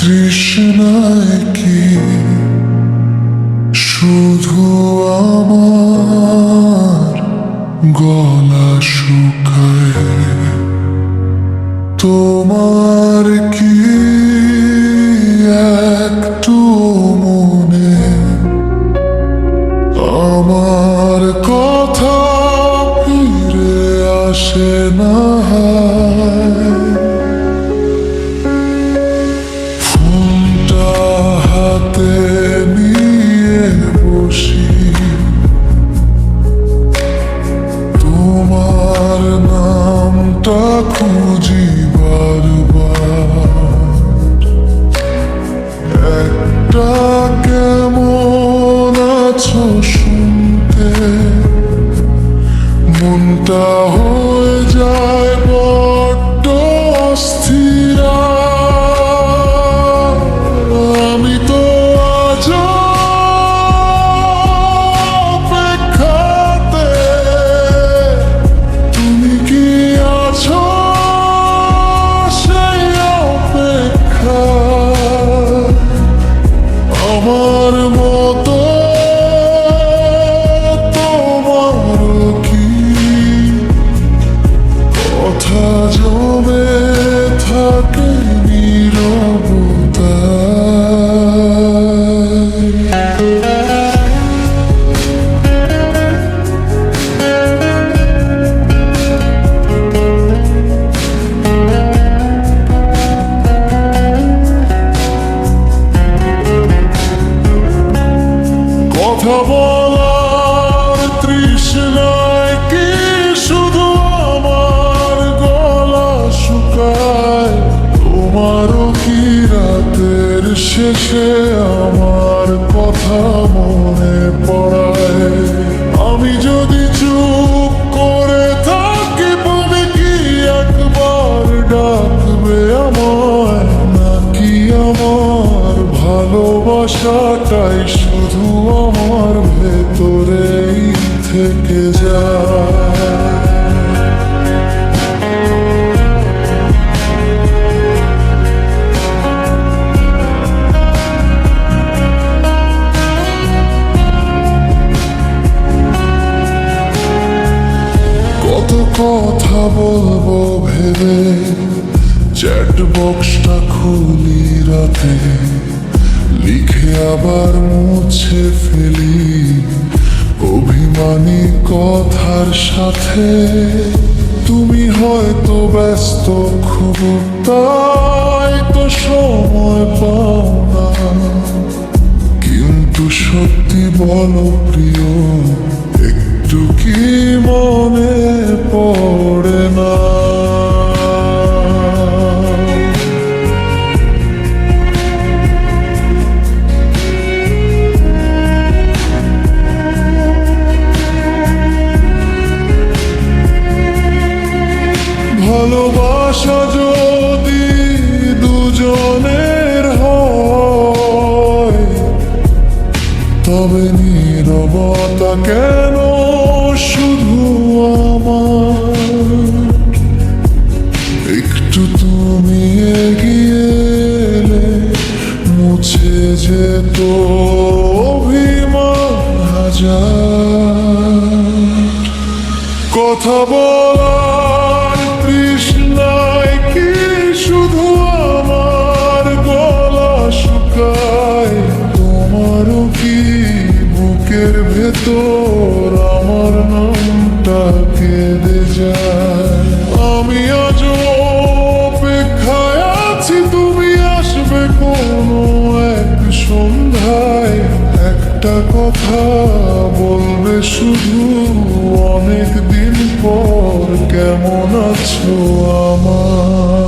তৃষ্ণায় কি শুধু আমার গলা শুকায়? তোমার কি একটু মনে আমার কথা ফিরে আসে না? ফোনটা হাতে নিয়ে বসি, তোমার নামটা খুঁজি বারবার। একটা কেমন আছো শুনতে মনটা হয়ে যায় বড্ড অস্থির। আমি তো আজ অপেক্ষাতে, তুমি কি আছো সেই অপেক্ষা? আমার মতো তোমার কি কথা জমে থাকে কথা বলার তৃষ্ণায় কি শুধু আমার গলা শুকায়? তোমারও কি রাতের শেষে আমার কথা মনে পড়ায়? আমি যদি চুপ করে থাকি বলে কি একবার ডাকবে আমায়? নাকি আমার ভালোবাসাটাই শুধু আমার ভেতরেই থেকে যায়? কত কথা বলবো ভেবে চ্যাট বক্সটা খুলি রাতে, লিখে আবার মুছে ফেলি অভিমানী কথার সাথে। তুমি হয়তো ব্যস্ত খুব, তাই তো সময় পাও না। কিন্তু সত্যি বলো প্রিয়, একটু কি মনে পড়ে না? ভালোবাসা যদি দুজনের হয়, তবে নীরবতা কেন শুধু আমার? একটু তুমি এগিয়ে এলে মুছে যেত অভিমান হাজার। কথা বলার তৃষ্ণায় কি শুধু আমার গলা শুকায়? তোমারও কি বুকের ভেতর আমার নামটা কেঁদে যায়? আমি আজ অপেক্ষায় আছি, তুমি আসবে কোনো এক সন্ধ্যায়। একটা কথা বলবে শুধু, অনেক দিন পর কেমন আছো আমার?